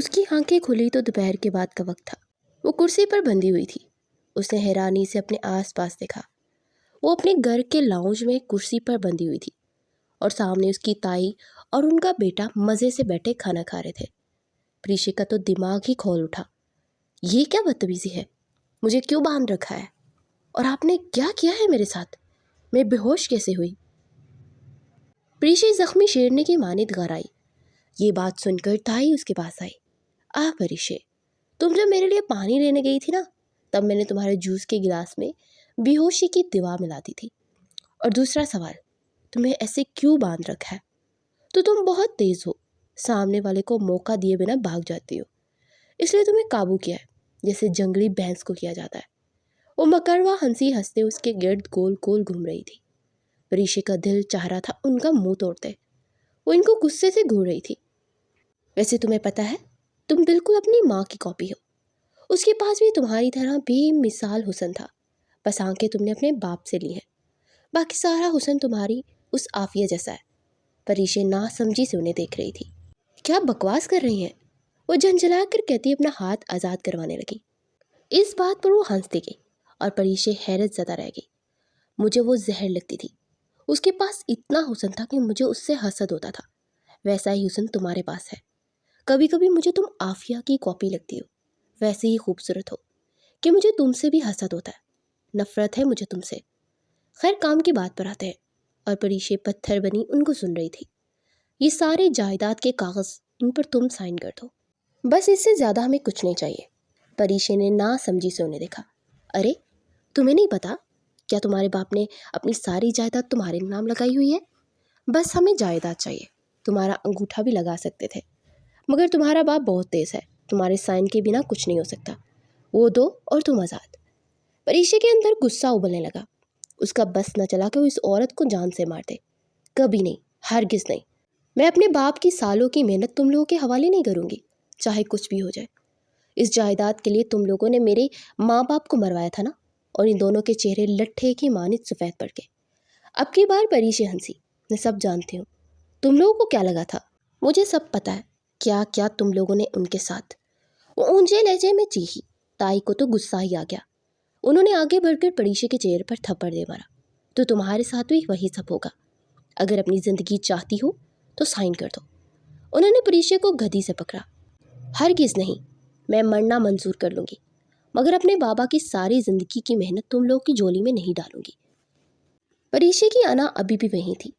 اس کی آنکھیں کھلی تو دوپہر کے بعد کا وقت تھا۔ وہ کرسی پر بندھی ہوئی تھی۔ اس نے حیرانی سے اپنے آس پاس دیکھا۔ وہ اپنے گھر کے لاؤنج میں کرسی پر بندھی ہوئی تھی اور سامنے اس کی تائی اور ان کا بیٹا مزے سے بیٹھے کھانا کھا رہے تھے۔ پریشا کا تو دماغ ہی کھول اٹھا۔ یہ کیا بدتمیزی ہے؟ مجھے کیوں باندھ رکھا ہے؟ اور آپ نے کیا کیا ہے میرے ساتھ؟ میں بے ہوش کیسے ہوئی؟ پریشا زخمی شیرنی کی مانند گھر آئی۔ یہ بات سن کر تائی اس کے پاس آئی۔ پریشا، تم جب میرے لیے پانی لینے گئی تھی نا، تب میں نے تمہارے جوس کے گلاس میں بے ہوشی کی دوا ملا دی تھی۔ اور دوسرا سوال، تمہیں ایسے کیوں باندھ رکھا ہے؟ تو تم بہت تیز ہو، سامنے والے کو موقع دیے بنا بھاگ جاتی ہو، اس لیے تمہیں قابو کیا ہے جیسے جنگلی بھینس کو کیا جاتا ہے۔ وہ مکروا ہنسی ہنستے اس کے گرد گول گول گھوم رہی تھی۔ پریشا کا دل چاہ رہا تھا ان کا منہ توڑتے۔ وہ ان کو غصے سے گھور رہی تھی۔ ویسے تمہیں پتہ ہے، تم بالکل اپنی ماں کی کاپی ہو۔ اس کے پاس بھی تمہاری طرح بے مثال حسن تھا، بس آنکھیں تم نے اپنے باپ سے لی ہیں۔ باقی سارا حسن تمہاری اس عافیہ جیسا ہے۔ پریشا ناسمجھی سے انہیں دیکھ رہی تھی۔ کیا بکواس کر رہی ہیں؟ وہ جھنجھلا کر کہتی اپنا ہاتھ آزاد کروانے لگی۔ اس بات پر وہ ہنستی گئی اور پریشا حیرت زدہ رہ گئی۔ مجھے وہ زہر لگتی تھی۔ اس کے پاس اتنا حسن تھا کہ مجھے اس سے حسد ہوتا تھا۔ ویسا ہی حسن تمہارے پاس ہے۔ کبھی کبھی مجھے تم عافیہ کی کاپی لگتی ہو، ویسے ہی خوبصورت ہو کہ مجھے تم سے بھی حسد ہوتا ہے، نفرت ہے مجھے تم سے۔ خیر، کام کی بات پر آتے ہیں۔ اور پریشا پتھر بنی ان کو سن رہی تھی۔ یہ سارے جائیداد کے کاغذ، ان پر تم سائن کر دو، بس اس سے زیادہ ہمیں کچھ نہیں چاہیے۔ پریشا نے ناسمجھی سے انہیں دیکھا۔ ارے، تمہیں نہیں پتا کیا تمہارے باپ نے اپنی ساری جائیداد تمہارے نام لگائی ہوئی ہے؟ بس ہمیں جائیداد چاہیے، تمہارا انگوٹھا بھی لگا سکتے تھے، مگر تمہارا باپ بہت تیز ہے، تمہارے سائن کے بنا کچھ نہیں ہو سکتا۔ وہ دو اور تم آزاد۔ پریشا کے اندر غصہ ابلنے لگا۔ اس کا بس نہ چلا کہ وہ اس عورت کو جان سے مار دے۔ کبھی نہیں، ہرگز نہیں۔ میں اپنے باپ کی سالوں کی محنت تم لوگوں کے حوالے نہیں کروں گی، چاہے کچھ بھی ہو جائے۔ اس جائیداد کے لیے تم لوگوں نے میرے ماں باپ کو مروایا تھا نا، اور ان دونوں کے چہرے لٹھے کی مانند سفید پڑ گئے۔ اب کی بار پریشا ہنسی۔ میں سب جانتی ہوں، تم لوگوں کو کیا لگا تھا؟ مجھے سب پتہ ہے کیا کیا تم لوگوں نے ان کے ساتھ۔ وہ اونچے لہجے میں چیخی۔ تائی کو تو غصہ ہی آ گیا۔ انہوں نے آگے بڑھ کر پریشا کے چہرے پر تھپڑ دے مارا۔ تو تمہارے ساتھ بھی وہی سب ہوگا۔ اگر اپنی زندگی چاہتی ہو تو سائن کر دو۔ انہوں نے پریشا کو گدی سے پکڑا۔ ہرگز نہیں، میں مرنا منظور کر لوں گی، مگر اپنے بابا کی ساری زندگی کی محنت تم لوگ کی جولی میں نہیں ڈالوں گی۔ پریشا کی انا ابھی بھی وہیں تھی۔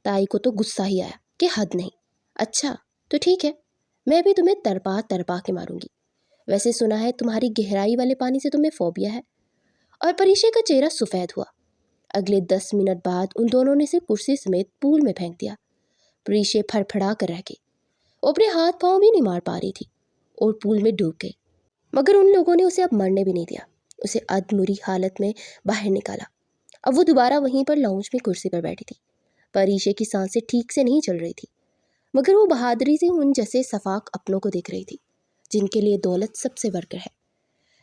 تائی کو تو غصہ ہی آیا کہ حد نہیں۔ اچھا تو ٹھیک ہے، میں بھی تمہیں تڑپا تڑپا کے ماروں گی۔ ویسے سنا ہے تمہاری گہرائی والے پانی سے تمہیں فوبیا ہے۔ اور پریشا کا چہرہ سفید ہوا۔ اگلے 10 منٹ بعد ان دونوں نے اسے کرسی سمیت پول میں پھینک دیا۔ پریشا پھڑ پھڑا کر رہ گئی۔ وہ اپنے ہاتھ پاؤں بھی نہیں مار پا رہی تھی اور پول میں ڈوب گئی۔ مگر ان لوگوں نے اسے اب مرنے بھی نہیں دیا۔ اسے ادمری حالت میں باہر نکالا۔ اب وہ دوبارہ وہیں پر لاؤنج میں کرسی پر بیٹھی تھی۔ پریشا کی سانسیں ٹھیک سے نہیں چل رہی تھی، مگر وہ بہادری سے ان جیسے صفاق اپنوں کو دیکھ رہی تھی جن کے لیے دولت سب سے بڑھ کر ہے۔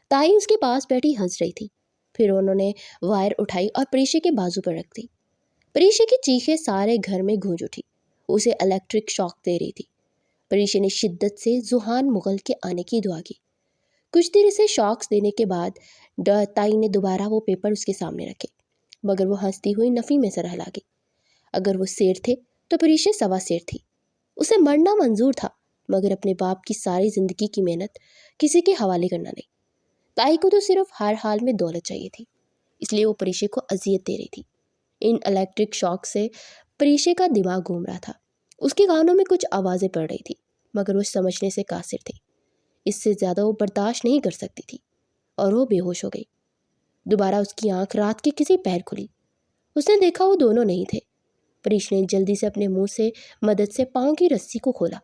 تائی اس کے پاس بیٹھی ہنس رہی تھی۔ پھر انہوں نے وائر اٹھائی اور پریشا کے بازو پر رکھ دی۔ پریشا کی چیخیں سارے گھر میں گونج اٹھی۔ وہ اسے الیکٹرک شاک دے رہی تھی۔ پریشا نے شدت سے ذوحان مغل کے آنے کی دعا کی۔ کچھ دیر اسے شاکس دینے کے بعد تائی نے دوبارہ وہ پیپر اس کے سامنے رکھے، مگر وہ ہنستی ہوئی نفی میں سر ہلا گئی۔ اگر وہ شیر تھے تو پریشا سوا شیر تھی۔ اسے مرنا منظور تھا، مگر اپنے باپ کی ساری زندگی کی محنت کسی کے حوالے کرنا نہیں۔ تائی کو تو صرف ہر حال میں دولت چاہیے تھی، اس لیے وہ پریشا کو اذیت دے رہی تھی۔ ان الیکٹرک شاک سے پریشا کا دماغ گھوم رہا تھا۔ اس کے کانوں میں کچھ آوازیں پڑ رہی تھی، مگر وہ سمجھنے سے قاصر تھی۔ اس سے زیادہ وہ برداشت نہیں کر سکتی تھی اور وہ بے ہوش ہو گئی۔ دوبارہ اس کی آنکھ رات کے کسی پہر کھلی۔ اس نے دیکھا وہ دونوں نہیں تھے۔ پریشا نے جلدی سے اپنے منہ سے مدد سے پاؤں کی رسی کو کھولا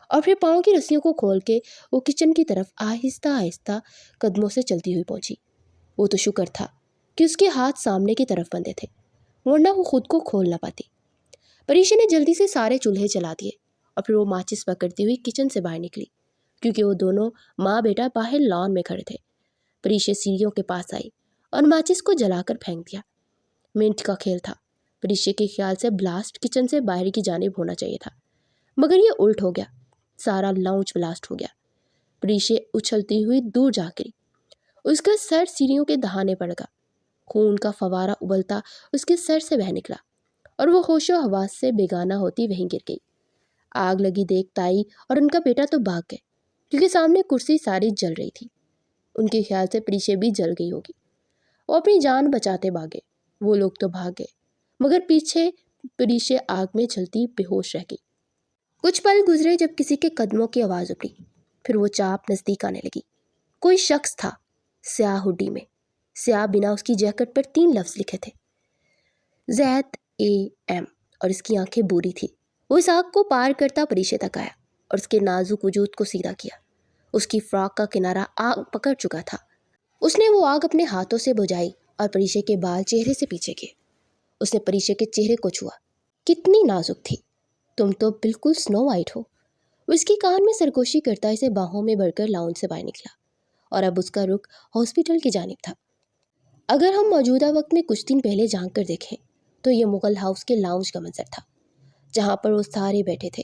اور پھر پاؤں کی رسیوں کو کھول کے وہ کچن کی طرف آہستہ آہستہ قدموں سے چلتی ہوئی پہنچی۔ وہ تو شکر تھا کہ اس کے ہاتھ سامنے کی طرف بندھے تھے، ورنہ وہ خود کو کھول نہ پاتی۔ پریشا نے جلدی سے سارے چولہے چلا دیے اور پھر وہ ماچس پکڑتی ہوئی کچن سے باہر نکلی، کیونکہ وہ دونوں ماں بیٹا باہر لان میں کھڑے تھے۔ پریشا سیڑھیوں کے پاس آئی اور ماچس کو جلا کر پھینک دیا۔ منٹ کا کھیل تھا۔ پریشا کے خیال سے بلاسٹ کچن سے باہر کی جانب ہونا چاہیے تھا، مگر یہ الٹ ہو گیا۔ سارا لاؤنج بلاسٹ ہو گیا۔ پریشے اچھلتی ہوئی دور جا گری۔ اس کا سر سیڑھیوں کے دہانے پر لگا، خون کا فوارہ ابلتا اس کے سر سے بہہ نکلا اور وہ ہوش و حواس سے بیگانہ ہوتی وہیں گر گئی۔ آگ لگی دیکھ تائی اور ان کا بیٹا تو بھاگ گئے، کیونکہ سامنے کرسی ساری جل رہی تھی۔ ان کے خیال سے پریشے بھی جل گئی ہوگی۔ وہ اپنی جان بچاتے بھاگے۔ وہ لوگ تو بھاگ گئے، مگر پیچھے پریشے آگ میں جلتی بے ہوش رہ گئی۔ کچھ پل گزرے جب کسی کے قدموں کی آواز ابھری، پھر وہ چاپ نزدیک آنے لگی۔ کوئی شخص تھا، سیاہ ہڈی میں، سیاہ بنا اس کی جیکٹ پر 3 لفظ لکھے تھے، ZAM، اور اس کی آنکھیں بوری تھی۔ وہ اس آگ کو پار کرتا پریشے تک آیا اور اس کے نازک وجود کو سیدھا کیا۔ اس کی فراک کا کنارہ آگ پکڑ چکا تھا۔ اس نے وہ آگ اپنے ہاتھوں سے بجھائی اور پریشے کے بال چہرے سے پیچھے کیے۔ اس نے پریشے کے چہرے کو چھوا۔ کتنی نازک تھی، تم تو بالکل سنو وائٹ ہو۔ وہ اس کی کان میں سرگوشی کرتا اسے باہوں میں بھر کر لاؤنج سے باہر نکلا، اور اب اس کا رخ ہاسپٹل کی جانب تھا۔ اگر ہم موجودہ وقت میں کچھ دن پہلے جھانک کر دیکھیں تو یہ مغل ہاؤس کے لاؤنج کا منظر تھا، جہاں پر وہ سارے بیٹھے تھے۔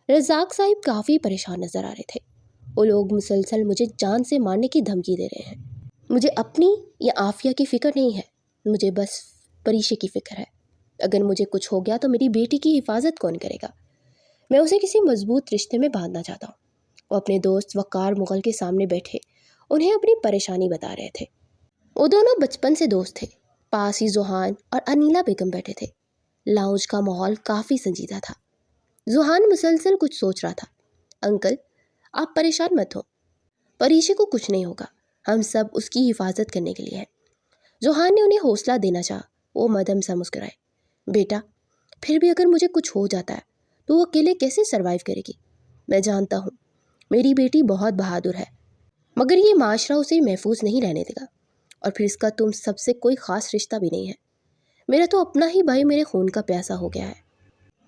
رزاق صاحب کافی پریشان نظر آ رہے تھے۔ وہ لوگ مسلسل مجھے جان سے مارنے کی دھمکی دے رہے ہیں۔ مجھے اپنی یا عافیہ کی فکر نہیں ہے، مجھے بس پریشے کی فکر ہے۔ اگر مجھے کچھ ہو گیا تو میری بیٹی کی حفاظت کون کرے گا؟ میں اسے کسی مضبوط رشتے میں باندھنا چاہتا ہوں۔ وہ اپنے دوست وقار مغل کے سامنے بیٹھے انہیں اپنی پریشانی بتا رہے تھے۔ وہ دونوں بچپن سے دوست تھے۔ پاس ہی زوہان اور انیلا بیگم بیٹھے تھے۔ لاؤنج کا ماحول کافی سنجیدہ تھا۔ زوہان مسلسل کچھ سوچ رہا تھا۔ انکل، آپ پریشان مت ہو، پریشے کو کچھ نہیں ہوگا، ہم سب اس کی حفاظت کرنے کے لیے ہیں۔ زوہان نے انہیں حوصلہ دینا چاہا۔ وہ مدھم سا مسکرائے۔ بیٹا، پھر بھی اگر مجھے کچھ ہو جاتا ہے تو وہ اکیلے کیسے سروائیو کرے گی؟ میں جانتا ہوں میری بیٹی بہت بہادر ہے، مگر یہ معاشرہ اسے محفوظ نہیں رہنے دے گا، اور پھر اس کا تم سب سے کوئی خاص رشتہ بھی نہیں ہے۔ میرا تو اپنا ہی بھائی میرے خون کا پیاسا ہو گیا ہے۔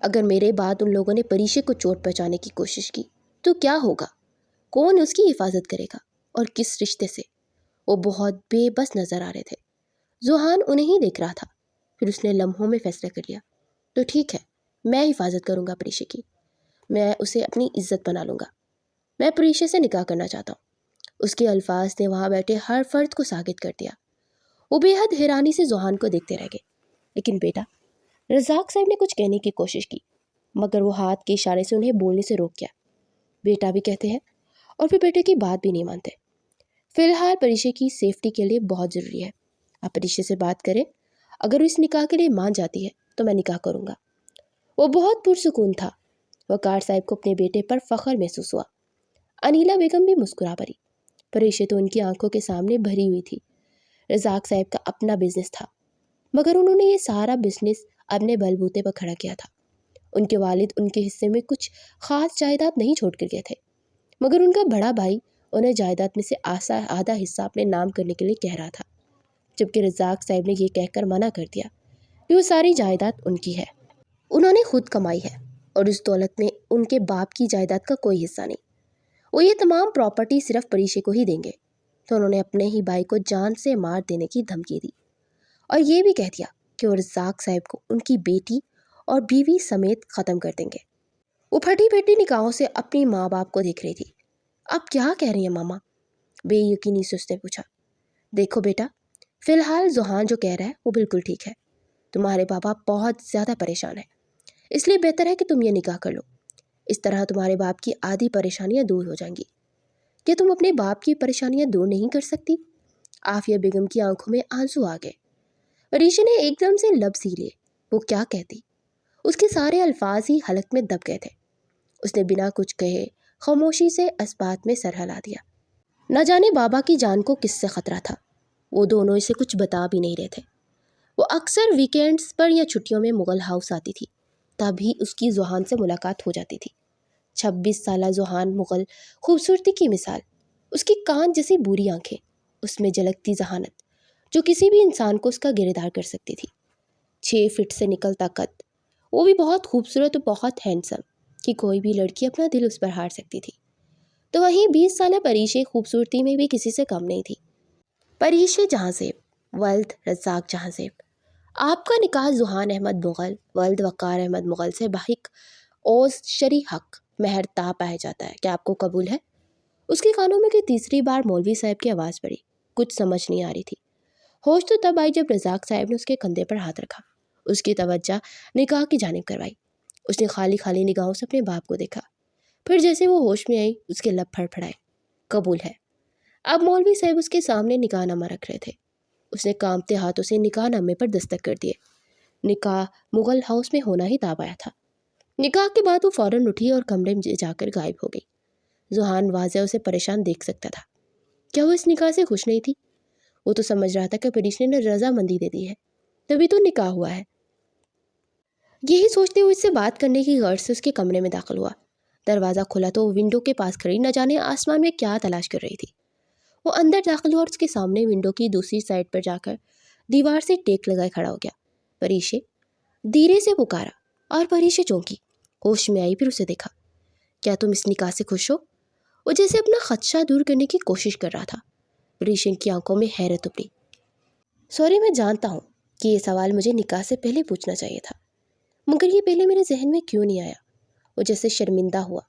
اگر میرے بعد ان لوگوں نے پریشے کو چوٹ پہنچانے کی کوشش کی تو کیا ہوگا؟ کون اس کی حفاظت کرے گا اور کس رشتے سے؟ وہ بہت بے بس نظر آ رہے تھے۔ زوہان انہیں ہی دیکھ رہا تھا، پھر اس نے لمحوں میں فیصلہ کر لیا۔ تو ٹھیک ہے، میں حفاظت کروں گا پریشے کی، میں اسے اپنی عزت بنا لوں گا۔ میں پریشے سے نکاح کرنا چاہتا ہوں۔ اس کے الفاظ نے وہاں بیٹھے ہر فرد کو ساکت کر دیا۔ وہ بے حد حیرانی سے زوہان کو دیکھتے رہ گئے۔ لیکن بیٹا، رزاق صاحب نے کچھ کہنے کی کوشش کی، مگر وہ ہاتھ کے اشارے سے انہیں بولنے سے روک گیا۔ بیٹا بھی کہتے ہیں اور پھر بیٹے کی بات بھی نہیں مانتے۔ فی الحال پریشے کی سیفٹی کے لیے بہت ضروری ہے، آپ پریشے سے بات کریں، اگر وہ اس نکاح کے لیے مان جاتی ہے تو میں نکاح کروں گا۔ وہ بہت پرسکون تھا۔ وقار صاحب کو اپنے بیٹے پر فخر محسوس ہوا۔ انیلا بیگم بھی مسکرا پڑی۔ پریشے تو ان کی آنکھوں کے سامنے بھری ہوئی تھی۔ رزاق صاحب کا اپنا بزنس تھا، مگر انہوں نے یہ سارا بزنس اپنے بل بوتے پر کھڑا کیا تھا۔ ان کے والد ان کے حصے میں کچھ خاص جائیداد نہیں چھوڑ کر گئے تھے، مگر ان کا بڑا بھائی انہیں جائیداد میں سے آدھا حصہ اپنے نام کرنے کے لیے کہہ رہا تھا، جبکہ رزاق صاحب نے یہ کہہ کر منع کر دیا کہ وہ ساری جائیداد ان کی ہے۔ انہوں نے خود کمائی ہے اور اس دولت میں ان کے باپ کی جائیداد کا کوئی حصہ نہیں۔ وہ یہ تمام پراپرٹی صرف پریشے کو ہی دیں گے۔ تو انہوں نے اپنے ہی بھائی کو جان سے مار دینے کی دھمکی دی اور یہ بھی کہہ دیا کہ وہ رزاق صاحب کو ان کی بیٹی اور بیوی سمیت ختم کر دیں گے۔ وہ پھٹی پھٹی نگاہوں سے اپنی ماں باپ کو دیکھ رہی تھی۔ آپ کیا کہہ رہی ہیں ماما؟ بے یقینی سے اس نے پوچھا۔ دیکھو بیٹا، فی الحال زوہان جو کہہ رہا ہے وہ بالکل ٹھیک ہے۔ تمہارے بابا بہت زیادہ پریشان ہیں، اس لیے بہتر ہے کہ تم یہ نکاح کر لو۔ اس طرح تمہارے باپ کی آدھی پریشانیاں دور ہو جائیں گی۔ کیا تم اپنے باپ کی پریشانیاں دور نہیں کر سکتی؟ عافیہ بیگم کی آنکھوں میں آنسو آ گئے۔ پریشے نے ایک دم سے لب سی لیے۔ وہ کیا کہتی؟ اس کے سارے الفاظ ہی حلق میں دب گئے تھے۔ اس نے بنا کچھ کہے خاموشی سے اس بات میں سر ہلا دیا۔ نہ جانے بابا کی جان کو کس سے خطرہ تھا، وہ دونوں اسے کچھ بتا بھی نہیں رہے تھے۔ وہ اکثر ویکینڈز پر یا چھٹیوں میں مغل ہاؤس آتی تھی، تبھی اس کی زوہان سے ملاقات ہو جاتی تھی۔ 26 سالہ زوہان مغل خوبصورتی کی مثال، اس کی کان جیسی بوری آنکھیں، اس میں جھلکتی ذہانت جو کسی بھی انسان کو اس کا گرفتار کر سکتی تھی۔ 6 فٹ سے نکلتا قد، وہ بھی بہت خوبصورت و بہت ہینڈسم کہ کوئی بھی لڑکی اپنا دل اس پر ہار سکتی تھی۔ تو وہیں 20 سالہ پریشے خوبصورتی میں بھی کسی سے کم نہیں تھی۔ پریشے جہاں زیب، ولد رزاق جہاں زیب۔ آپ کا نکاح زوہان احمد مغل ولد وقار احمد مغل سے بحق اوز شرعی حق مہر طا پایا جاتا ہے، کیا آپ کو قبول ہے؟ اس کے کانوں میں کہ تیسری بار مولوی صاحب کی آواز پڑی۔ کچھ سمجھ نہیں آ رہی تھی۔ ہوش تو تب آئی جب رزاق صاحب نے اس کے کندھے پر ہاتھ رکھا، اس کی توجہ نکاح کی جانب کروائی۔ اس نے خالی خالی نگاہوں سے اپنے باپ کو دیکھا، پھر جیسے وہ ہوش میں آئی اس کے لب پھڑ پھڑائے۔ قبول ہے۔ اب مولوی صاحب اس کے سامنے نکاح نامہ رکھ رہے تھے۔ اس نے کانپتے ہاتھوں سے نکاح نامے پر دستخط کر دیے۔ نکاح مغل ہاؤس میں ہونا ہی طے آیا تھا۔ نکاح کے بعد وہ فوراً اٹھی اور کمرے میں جا کر غائب ہو گئی۔ ذوحان واضح اسے پریشان دیکھ سکتا تھا۔ کیا وہ اس نکاح سے خوش نہیں تھی؟ وہ تو سمجھ رہا تھا کہ پریشنے نے رضامندی دے دی ہے، تبھی تو نکاح ہوا ہے۔ یہی سوچتے ہوئے اس سے بات کرنے کی غرض سے اس کے کمرے میں داخل ہوا۔ دروازہ کھلا تو وہ ونڈو کے پاس کھڑی نہ جانے آسمان میں کیا تلاش کر رہی تھی۔ وہ اندر داخل ہوا اور اس کے سامنے ونڈو کی دوسری سائڈ پر جا کر دیوار سے ٹیک لگائے کھڑا ہو گیا۔ پریشے، دھیرے سے پکارا اور پریشے چونکی، ہوش میں آئی، پھر اسے دیکھا۔ کیا تم اس نکاح سے خوش ہو؟ وہ جیسے اپنا خدشہ دور کرنے کی کوشش کر رہا تھا۔ پریشے کی آنکھوں میں حیرت ابھری۔ سوری، میں جانتا ہوں کہ یہ سوال مجھے نکاح سے پہلے پوچھنا چاہیے تھا، مگر یہ پہلے میرے ذہن میں کیوں نہیں آیا؟ وہ جیسے شرمندہ ہوا۔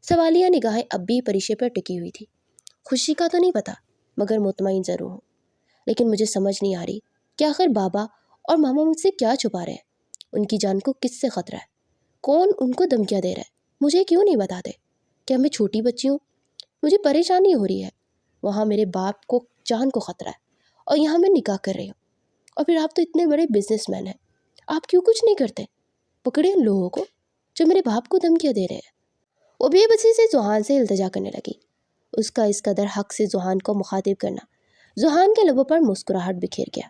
سوالیہ نگاہیں اب بھی پریشے پر ٹکی ہوئی تھی۔ خوشی کا تو نہیں پتا، مگر مطمئن ضرور ہوں۔ لیکن مجھے سمجھ نہیں آ رہی کہ آخر بابا اور ماما مجھ سے کیا چھپا رہے ہیں؟ ان کی جان کو کس سے خطرہ ہے؟ کون ان کو دھمکیاں دے رہا ہے؟ مجھے کیوں نہیں بتاتے؟ کیا میں چھوٹی بچی ہوں؟ مجھے پریشانی ہو رہی ہے۔ وہاں میرے باپ کو جان کو خطرہ ہے اور یہاں میں نکاح کر رہی ہوں، اور پھر آپ تو اتنے بڑے بزنس مین ہیں، آپ کیوں کچھ نہیں کرتے؟ پکڑے ان لوگوں کو جو میرے باپ کو دھمکیاں دے رہے ہیں۔ وہ بے بسی سے ذوحان سے التجا کرنے لگی۔ اس کا اس قدر حق سے ذوحان کو مخاطب کرنا ذوحان کے لبوں پر مسکراہٹ بکھیر گیا۔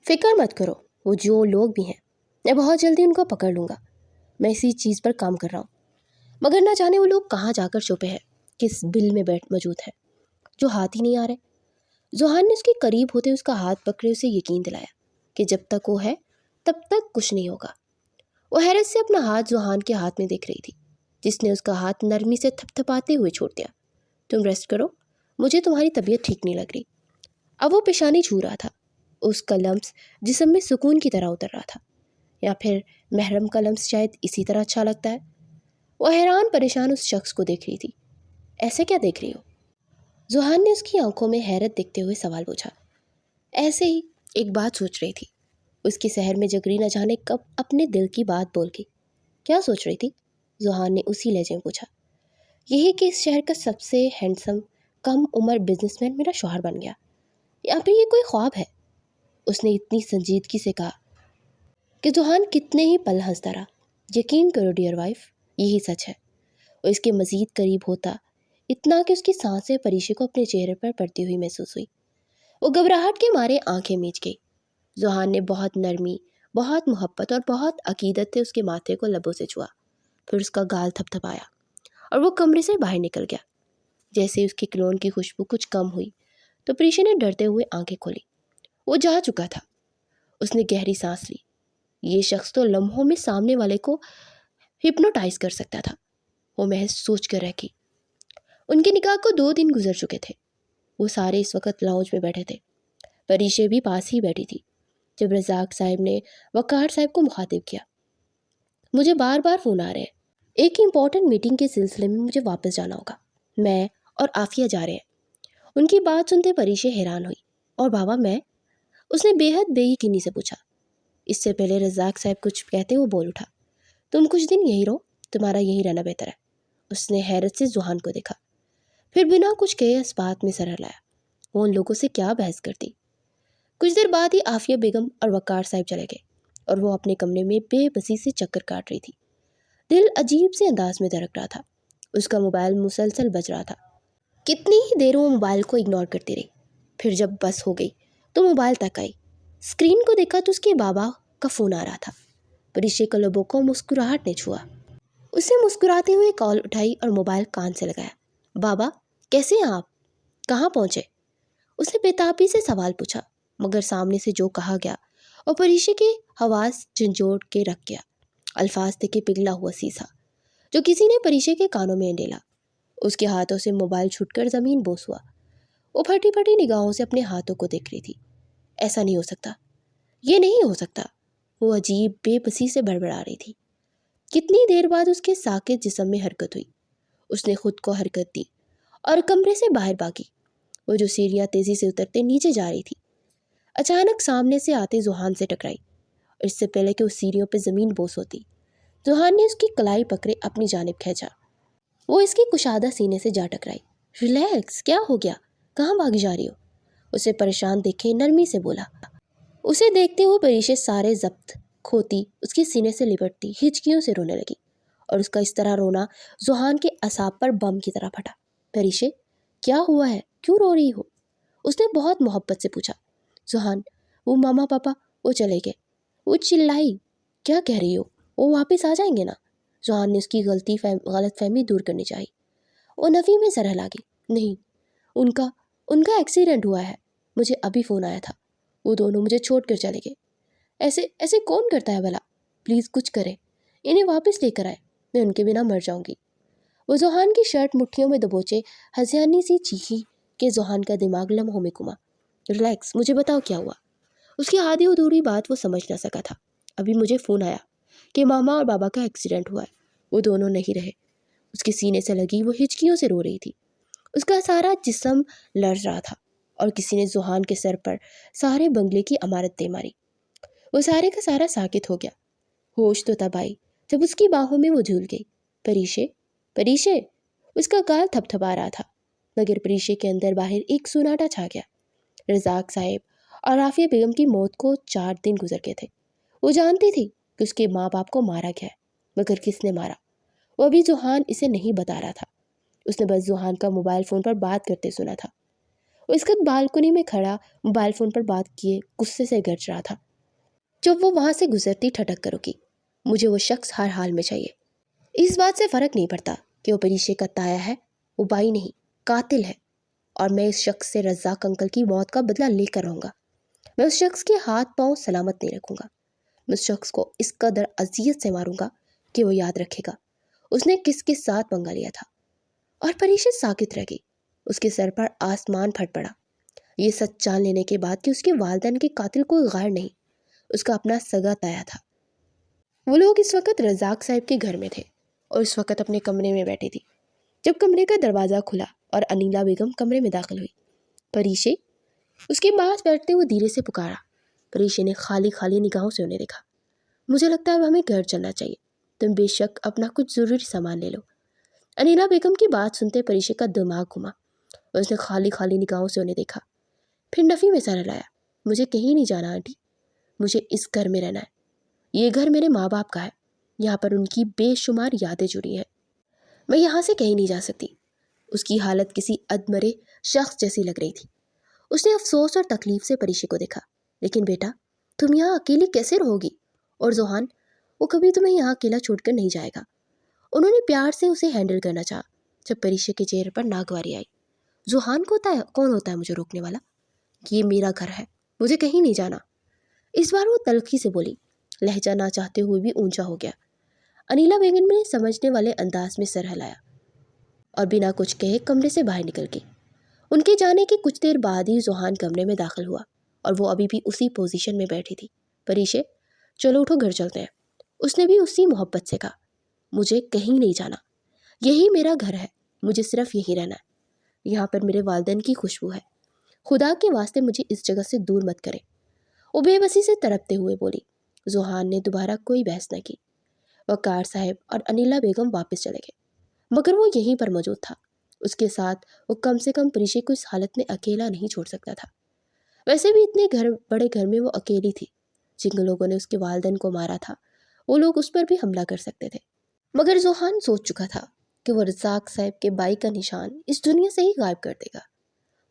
فکر مت کرو، وہ جو لوگ بھی ہیں میں بہت جلدی ان کو پکڑ لوں گا۔ میں اسی چیز پر کام کر رہا ہوں، مگر نہ جانے وہ لوگ کہاں جا کر چھپے ہیں، کس بل میں موجود ہے، جو ہاتھ ہی نہیں آ رہے۔ ذوحان نے اس کے قریب ہوتے اس کا ہاتھ پکڑے اسے یقین دلایا کہ جب تک وہ ہے تب تک کچھ نہیں ہوگا۔ وہ حیرت سے اپنا ہاتھ ذوحان کے ہاتھ میں دیکھ رہی تھی، جس نے اس کا ہاتھ نرمی سے تھپ تھپاتے ہوئے چھوڑ دیا۔ تم ریسٹ کرو، مجھے تمہاری طبیعت ٹھیک نہیں لگ رہی۔ اب وہ پیشانی چھو رہا تھا۔ اس کا لمس جسم میں سکون کی طرح اتر رہا تھا، یا پھر محرم کا لمس شاید اسی طرح اچھا لگتا ہے۔ وہ حیران پریشان اس شخص کو دیکھ رہی تھی۔ ایسے کیا دیکھ رہی ہو؟ ذوحان نے اس کی آنکھوں میں حیرت دیکھتے ہوئے سوال پوچھا۔ ایسے ہی ایک بات سوچ رہی تھی۔ اس کی سحر میں جگری نہ جانے کب اپنے دل کی بات بول گئی۔ کیا سوچ رہی تھی؟ ذوحان نے اسی لہجے میں پوچھا۔ یہی کہ اس شہر کا سب سے ہینڈسم کم عمر بزنس مین میرا شوہر بن گیا، یا پھر یہ کوئی خواب ہے؟ اس نے اتنی سنجیدگی سے کہا کہ ذوحان کتنے ہی پل ہنستا رہا۔ یقین کرو ڈیئر وائف، یہی سچ ہے۔ اور اس کے مزید قریب ہوتا اتنا کہ اس کی سانسیں پریشے کو اپنے چہرے پر پڑتی ہوئی محسوس ہوئی۔ وہ گھبراہٹ کے مارے آنکھیں میچ گئی۔ ذوحان نے بہت نرمی، بہت محبت اور بہت عقیدت سے اس کے ماتھے کو لبوں سے چھوا، پھر اس کا گال تھپ تھپایا اور وہ کمرے سے باہر نکل گیا۔ جیسے اس کی کلون کی خوشبو کچھ کم ہوئی تو پریشے نے ڈرتے ہوئے آنکھیں کھولی۔ وہ جا چکا تھا۔ اس نے گہری سانس لی۔ یہ شخص تو لمحوں میں سامنے والے کو ہپنوٹائز کر سکتا تھا۔ وہ محض سوچ کر رہ گئی۔ ان کے نکاح کو 2 دن گزر چکے تھے۔ وہ سارے اس وقت لاؤنج میں بیٹھے تھے۔ پریشے بھی پاس ہی بیٹھی تھی جب رزاق صاحب نے وقار صاحب کو مخاطب کیا۔ مجھے بار بار فون آ رہے ہیں، ایک امپورٹنٹ میٹنگ کے سلسلے میں مجھے واپس جانا ہوگا۔ میں اور عافیہ جا رہے ہیں۔ ان کی بات سنتے پریشے حیران ہوئی۔ اور بابا میں؟ اس نے بے حد بے یقینی سے پوچھا۔ اس سے پہلے رزاق صاحب کچھ کہتے وہ بول اٹھا۔ تم کچھ دن یہی رہو، تمہارا یہی رہنا بہتر ہے۔ اس نے حیرت سے ذوحان کو دیکھا، پھر بنا کچھ کہے اس بات میں سر ہلایا۔ وہ ان لوگوں سے کیا بحث کرتی۔ کچھ دیر بعد ہی عافیہ بیگم اور وقار صاحب چلے گئے اور وہ اپنے کمرے میں بے بسی سے چکر کاٹ رہی تھی۔ دل عجیب سے انداز میں دھڑک رہا تھا۔ اس کا موبائل مسلسل بج رہا تھا۔ کتنی ہی دیر وہ موبائل کو اگنور کرتی رہی، پھر جب بس ہو گئی تو موبائل تک آئی۔ اسکرین کو دیکھا تو اس کے بابا کا فون آ رہا تھا۔ پریشے کے لبوں کو مسکراہٹ نے چھوا۔ اس نے مسکراتے ہوئے کال اٹھائی اور موبائل کان سے لگایا۔ بابا کیسے ہیں آپ؟ کہاں پہنچے؟ اس نے بےتابی سے سوال پوچھا، مگر سامنے سے جو کہا گیا اور پریشے کے حواس جھنجھوڑ کے رکھ گیا۔ الفاظ تھے کہ پگھلا ہوا سیسا جو کسی نے پریشے کے کانوں میں انڈیلا۔ اس کے ہاتھوں سے موبائل چھوٹ کر زمین بوس ہوا۔ وہ پھٹی پھٹی نگاہوں سے اپنے ہاتھوں کو دیکھ رہی تھی۔ ایسا نہیں ہو سکتا، یہ نہیں ہو سکتا۔ وہ عجیب بے بسی سے بڑبڑا رہی تھی۔ کتنی دیر بعد اس کے ساکت جسم میں حرکت ہوئی۔ اس نے خود کو حرکت دی اور کمرے سے باہر بھاگی۔ وہ جو سیڑھیاں تیزی سے اترتے نیچے جا رہی تھی، اچانک سامنے سے آتے زوہان سے ٹکرائی، اور اس سے پہلے کہ اس سیڑھیوں پہ زمین بوس ہوتی، زوہان نے اس کی کلائی پکڑے اپنی جانب کھینچا۔ وہ اس کی کشادہ سینے سے جا ٹکرائی۔ ریلیکس، کیا ہو گیا؟ کہاں بھاگی جا رہی ہو؟ اسے پریشان دیکھے نرمی سے بولا۔ اسے دیکھتے ہوئے پریشے سارے ضبط کھوتی اس کے سینے سے لپٹتی ہچکیوں سے رونے لگی، اور اس کا اس طرح رونا زوہان کے اعصاب پر بم کی طرح پھٹا۔ پریشے، کیا ہوا ہے؟ کیوں رو رہی ہو؟ اس نے بہت محبت سے پوچھا۔ زوہان، وہ ماما پاپا وہ چلے گئے۔ وہ چلائی، کیا کہہ رہی ہو؟ وہ واپس آ جائیں گے نا؟ زوہان نے اس کی غلط فہمی دور کرنی چاہی۔ وہ نفی میں سر ہلا گئی۔ نہیں، ان کا ایکسیڈنٹ ہوا ہے، مجھے ابھی فون آیا تھا، وہ دونوں مجھے چھوڑ کر چلے گئے۔ ایسے کون کرتا ہے بھلا؟ پلیز کچھ کرے، انہیں واپس لے کر آئے، میں ان کے بنا مر جاؤں گی۔ وہ زوہان کی شرٹ مٹھیوں میں دبوچے ہنسیانی سی چیخی کہ زوہان کا دماغ لمحوں میں گھما۔ ریلیکس، مجھے بتاؤ کیا ہوا۔ اس کی آدھی ادھوری بات وہ سمجھ نہ سکا تھا۔ ابھی مجھے فون آیا کہ ماما اور بابا کا ایکسیڈنٹ ہوا ہے، وہ دونوں نہیں رہے۔ اس کے سینے سے لگی وہ ہچکیوں سے رو رہی تھی، اس کا سارا جسم لرز رہا تھا، اور کسی نے زوہان کے سر پر سارے بنگلے کی عمارت دے ماری۔ وہ سارے کا سارا ساکت ہو گیا۔ ہوش تو تب آئی جب اس کی باہوں میں وہ جھول گئی۔ پریشے، اس کا گال تھپ تھپا رہا تھا، مگر پریشے کے اندر باہر ایک سناٹا چھا گیا۔ رزاق صاحب اور رافیہ بیگم کی موت کو 4 دن گزر گئے تھے۔ وہ جانتی تھی کہ اس کے ماں باپ کو مارا گیا ہے، مگر کس نے مارا وہ ابھی زوہان اسے نہیں بتا رہا تھا۔ اس نے بس زوہان کا موبائل فون پر بات کرتے سنا تھا۔ وہ اس وقت بالکنی میں کھڑا موبائل فون پر بات کیے غصے سے گرج رہا تھا۔ جب وہ وہاں سے گزرتی ٹھٹک کر رکی۔ مجھے وہ شخص ہر حال میں چاہیے۔ اس بات سے فرق نہیں پڑتا کہ وہ پریشے کا تایا ہے، وہ بائی نہیں، قاتل ہے، اور میں اس شخص سے رزاق انکل کی موت کا بدلہ لے کر رہوں گا۔ میں اس شخص کے ہاتھ پاؤں سلامت نہیں رکھوں گا۔ میں اس شخص کو اس قدر اذیت سے ماروں گا کہ وہ یاد رکھے گا اس نے کس کے ساتھ پنگا لیا تھا۔ اور پریشے ساکت رہ گئی۔ اس کے سر پر آسمان پھٹ پڑا، یہ سچ جان لینے کے بعد کہ اس کے والدین کے قاتل کوئی غیر نہیں، اس کا اپنا سگا تایا تھا۔ وہ لوگ اس وقت رزاق صاحب کے گھر میں تھے، اور اس وقت اپنے کمرے میں بیٹھی تھی، جب کمرے کا دروازہ کھلا اور انیلا بیگم کمرے میں داخل ہوئی۔ پریشے، اس کے پاس بیٹھتے ہوئے دھیرے سے پکارا۔ پریشے نے خالی نگاہوں سے انہیں دیکھا۔ مجھے لگتا ہے اب ہمیں گھر چلنا چاہیے، تم بے شک اپنا کچھ ضروری سامان لے لو۔ انیلا بیگم کی بات سنتے پریشے کا دماغ گھما، اور اس نے خالی نگاہوں سے انہیں دیکھا، پھر نفی میں سر ہلایا۔ مجھے کہیں نہیں جانا آنٹی، مجھے اس گھر میں رہنا ہے۔ یہ گھر میرے ماں باپ کا ہے، یہاں پر ان کی بے شمار یادیں جڑی ہیں، میں یہاں سے کہیں نہیں جا سکتی۔ اس کی حالت کسی ادمرے شخص جیسی لگ رہی تھی۔ اس نے افسوس اور تکلیف سے پریشے کو دیکھا۔ لیکن بیٹا، تم یہاں اکیلی کیسے رہو گی؟ اور زوہان، وہ کبھی تمہیں یہاں اکیلا چھوڑ کر نہیں جائے گا۔ انہوں نے پیار سے اسے ہینڈل کرنا چاہا جب پریشے کے چہرے پر ناگواری آئی۔ زوہان کون ہوتا ہے مجھے روکنے والا؟ یہ میرا گھر ہے، مجھے کہیں نہیں جانا۔ اس بار وہ تلخی سے بولی، لہجہ نہ چاہتے ہوئے بھی اونچا ہو گیا۔ انیلا بیگم نے سمجھنے والے انداز میں سر ہلایا اور بنا کچھ کہے کمرے سے باہر نکل گئی۔ ان کے جانے کے کچھ دیر بعد ہی زوہان کمرے میں داخل ہوا، اور وہ ابھی بھی اسی پوزیشن میں بیٹھی تھی۔ پریشے، چلو اٹھو، گھر چلتے ہیں۔ اس نے بھی اسی محبت سے کہا۔ مجھے کہیں نہیں جانا، یہی میرا گھر ہے، مجھے صرف یہی رہنا ہے، یہاں پر میرے والدین کی خوشبو ہے، خدا کے واسطے مجھے اس جگہ سے دور مت کرے۔ وہ بے بسی سے تڑپتے ہوئے بولی۔ زوہان نے دوبارہ کوئی بحث نہ کی۔ وقار صاحب اور انیلا بیگم واپس چلے گئے، مگر وہ یہیں پر موجود تھا۔ اس کے ساتھ وہ کم سے کم پریشے کو اس حالت میں اکیلا نہیں چھوڑ سکتا تھا۔ ویسے بھی اتنے بڑے گھر میں وہ اکیلی تھی۔ جن لوگوں نے اس کے والدین کو مارا تھا، وہ لوگ اس پر بھی حملہ کر سکتے تھے، مگر زوہان سوچ چکا تھا کہ وہ رزاق صاحب کے بائی کا نشان اس دنیا سے ہی غائب کر دے گا،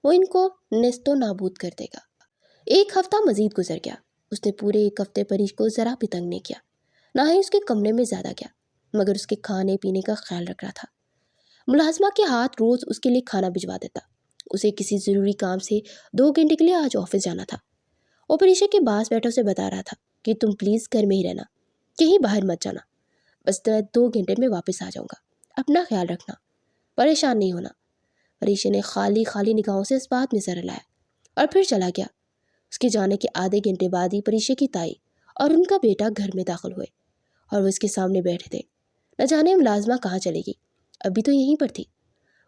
وہ ان کو نیست و نابود کر دے گا۔ 1 ہفتہ مزید گزر گیا۔ اس نے پورے 1 ہفتے پریش کو ذرا بھی تنگ نہیں کیا، نہ ہی اس کے کمرے میں زیادہ گیا، مگر اس کے کھانے پینے کا خیال رکھ رہا تھا۔ ملازمہ کے ہاتھ روز اس کے لیے کھانا بھجوا دیتا۔ اسے کسی ضروری کام سے 2 گھنٹے کے لیے آج آفس جانا تھا۔ وہ پریشے کے پاس بیٹھے اسے بتا رہا تھا کہ تم پلیز گھر میں ہی رہنا، کہیں باہر مت جانا، بس 2 گھنٹے میں واپس آ جاؤں گا، اپنا خیال رکھنا، پریشان نہیں ہونا۔ پریشے نے خالی نگاہوں سے اس بات میں سر ہلایا اور پھر چلا گیا۔ اس کے جانے کے آدھے گھنٹے بعد ہی پریشے کی تائی اور ان کا بیٹا گھر میں داخل ہوئے، اور وہ اس کے سامنے بیٹھے تھے۔ نہ جانے ملازمہ کہاں چلے گی، ابھی تو یہیں پر تھی۔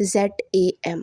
ZAM।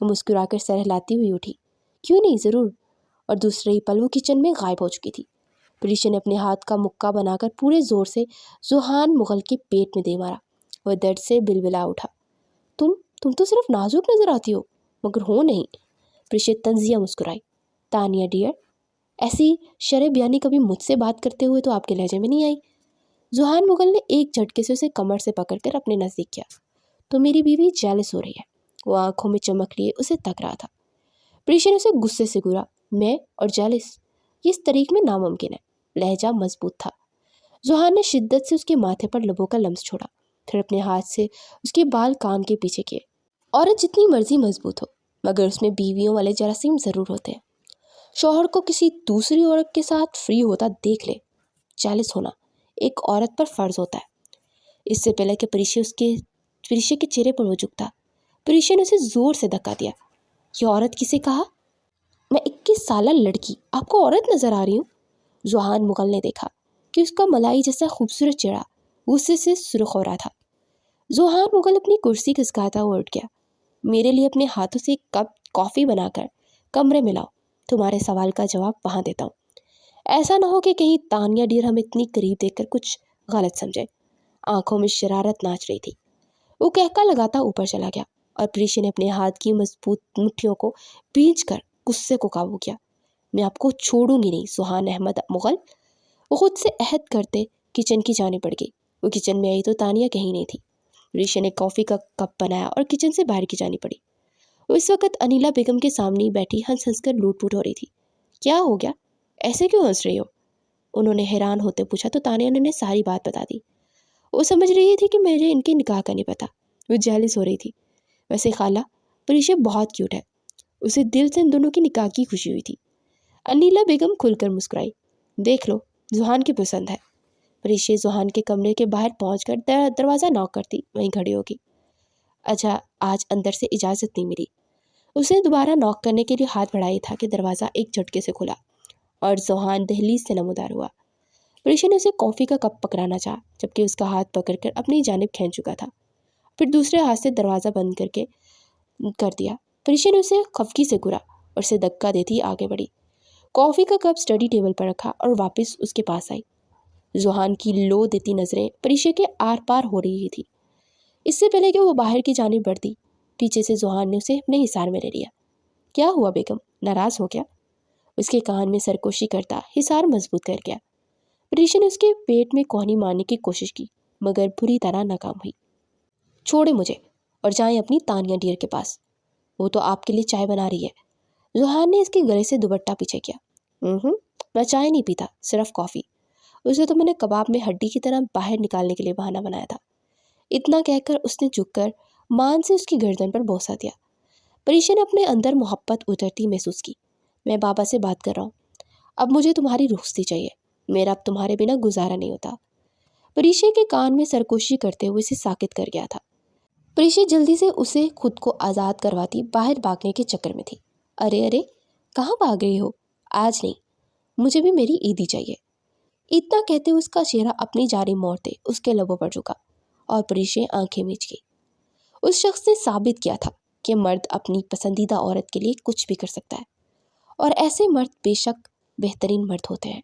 وہ مسکرا کر سر ہلاتی ہوئی اٹھی۔ کیوں نہیں، ضرور۔ اور دوسرے ہی پل وہ کچن میں غائب ہو چکی تھی۔ پریشا نے اپنے ہاتھ کا مکہ بنا کر پورے زور سے ذوحان مغل کے پیٹ میں دے مارا۔ وہ درد سے بلبلا اٹھا۔ تم تو صرف نازک نظر آتی ہو، مگر ہو نہیں۔ پریشا طنزیہ مسکرائی۔ تانیہ ڈیئر، ایسی شرح بیانی کبھی مجھ سے بات کرتے ہوئے تو آپ کے لہجے میں نہیں آئی۔ ذوحان مغل نے ایک جھٹکے سے اسے کمر سے پکڑ کر اپنے نزدیک کیا۔ تو میری بیوی جیلس ہو رہی ہے، وہ آنکھوں میں چمک لیے اسے تک رہا تھا۔ پریشا نے اسے غصے سے گھورا۔ میں اور جیلس، یہ اس طریق میں ناممکن ہے۔ لہجہ مضبوط تھا۔ ذوحان نے شدت سے اس کے ماتھے پر لبوں کا لمس چھوڑا، پھر اپنے ہاتھ سے اس کے بال کان کے پیچھے کیے۔ عورت جتنی مرضی مضبوط ہو، مگر اس میں بیویوں والے جراثیم ضرور ہوتے ہیں۔ شوہر کو کسی دوسری عورت کے ساتھ فری ہوتا دیکھ لے، جیلس ہونا ایک عورت پر فرض ہوتا ہے۔ اس سے پہلے کہ پریشا کے چہرے پر وہ جھکتا، پریشا نے اسے زور سے دھکا دیا۔ یہ عورت کسے کہا؟ میں 21 سالہ لڑکی آپ کو عورت نظر آ رہی ہوں؟ ذوحان مغل نے دیکھا کہ اس کا ملائی جیسا خوبصورت چہرہ غصے سے سرخ ہو رہا تھا۔ ذوحان مغل اپنی کرسی کھسکاتا ہوا اٹھ گیا۔ میرے لیے اپنے ہاتھوں سے ایک کپ کافی بنا کر کمرے میں لاؤ، تمہارے سوال کا جواب وہاں دیتا ہوں۔ ایسا نہ ہو کہ کہیں تانیہ ڈیر ہمیں اتنی قریب دیکھ کر کچھ غلط سمجھے۔ آنکھوں میں شرارت ناچ رہی تھی۔ وہ کہکا لگاتا اوپر چلا گیا اور پریشا نے اپنے ہاتھ کی مضبوط مٹھیوں کو بھینچ کر غصے کو قابو کیا۔ میں آپ کو چھوڑوں گی نہیں ذوحان احمد مغل۔ وہ خود سے عہد کرتے کچن کی جانب بڑھ گئی۔ وہ کچن میں آئی تو تانیہ کہیں نہیں تھی۔ پریشا نے کافی کا کپ بنایا اور کچن سے باہر کی جانب پڑی۔ وہ اس وقت انیلا بیگم کے سامنے بیٹھی ہنس ہنس کر لوٹ پوٹ ہو رہی تھی۔ کیا ہو گیا؟ ایسے کیوں ہنس رہی ہو؟ انہوں نے حیران ہوتے پوچھا تو تانیہ نے انہیں ساری بات بتا دی۔ وہ سمجھ رہی تھی کہ مجھے ان کے نکاح کا نہیں پتا۔ وہ جیلس ہو رہی تھی۔ ویسے خالہ، پریشا بہت کیوٹ ہے۔ اسے دل سے ان دونوں کی نکاح کی خوشی ہوئی تھی۔ انیلا بیگم کھل کر مسکرائی۔ دیکھ لو، ذوحان کی پسند ہے۔ پریشا ذوحان کے کمرے کے باہر پہنچ کر دروازہ نوک کرتی وہیں کھڑی ہوگی۔ اچھا، آج اندر سے اجازت نہیں ملی۔ اس نے دوبارہ نوک کرنے کے لیے ہاتھ بڑھائی تھا کہ دروازہ ایک جھٹکے سے کھلا اور ذوحان دہلیز سے نمودار ہوا۔ پریشا نے اسے کافی کا کپ پکڑانا چاہا، جبکہ اس کا ہاتھ پکڑ کر اپنی جانب کھینچ چکا تھا۔ پھر دوسرے ہاتھ سے دروازہ بند کر دیا۔ پریشا نے اسے خفگی سے گھورا اور اسے دھکا دیتی آگے بڑھی۔ کافی کا کپ اسٹڈی ٹیبل پر رکھا اور واپس اس کے پاس آئی۔ ذوحان کی لو دیتی نظریں پریشا کے آر پار ہو رہی تھی۔ اس سے پہلے کہ وہ باہر کی جانب بڑھتی، پیچھے سے ذوحان نے اسے اپنے حصار میں لے لیا۔ کیا ہوا بیگم، ناراض ہو گیا؟ اس کے کان میں سرکوشی کرتا حصار مضبوط کر گیا۔ پریشا نے اس کے پیٹ میں کوہنی مارنے کی کوشش کی، مگر بری طرح ناکام ہوئی۔ چھوڑے مجھے اور جائیں اپنی تانیہ ڈیر کے پاس، وہ تو آپ کے لیے چائے بنا رہی ہے۔ ذوحان نے اس کے گلے سے دوپٹہ پیچھے کیا۔ میں چائے نہیں پیتا، صرف کافی۔ اسے تو میں نے کباب میں ہڈی کی طرح باہر نکالنے کے لیے بہانہ بنایا تھا۔ اتنا کہہ کر اس نے جھک کر مان سے اس کی گردن پر بوسہ دیا۔ پریشا نے اپنے اندر محبت اترتی محسوس کی۔ میں بابا سے بات کر رہا ہوں، اب مجھے تمہاری رخصتی چاہیے، میرا اب تمہارے بنا گزارا نہیں ہوتا۔ پریشا کے کان میں سرکوشی کرتے ہوئے اسے ساکت کر گیا تھا۔ پریشا جلدی سے اسے خود کو آزاد کرواتی باہر بھاگنے کے چکر میں تھی۔ ارے کہاں بھاگ رہی ہو؟ آج نہیں، مجھے بھی میری عیدی چاہیے۔ اتنا کہتے ہوئے اس کا چہرہ اپنی جانب موڑتے اس کے لبوں پر جھکا اور پریشا آنکھیں میچ گئی۔ اس شخص نے ثابت کیا تھا کہ مرد اپنی پسندیدہ عورت کے لیے کچھ بھی کر سکتا ہے، اور ایسے مرد بے شک بہترین مرد ہوتے ہیں۔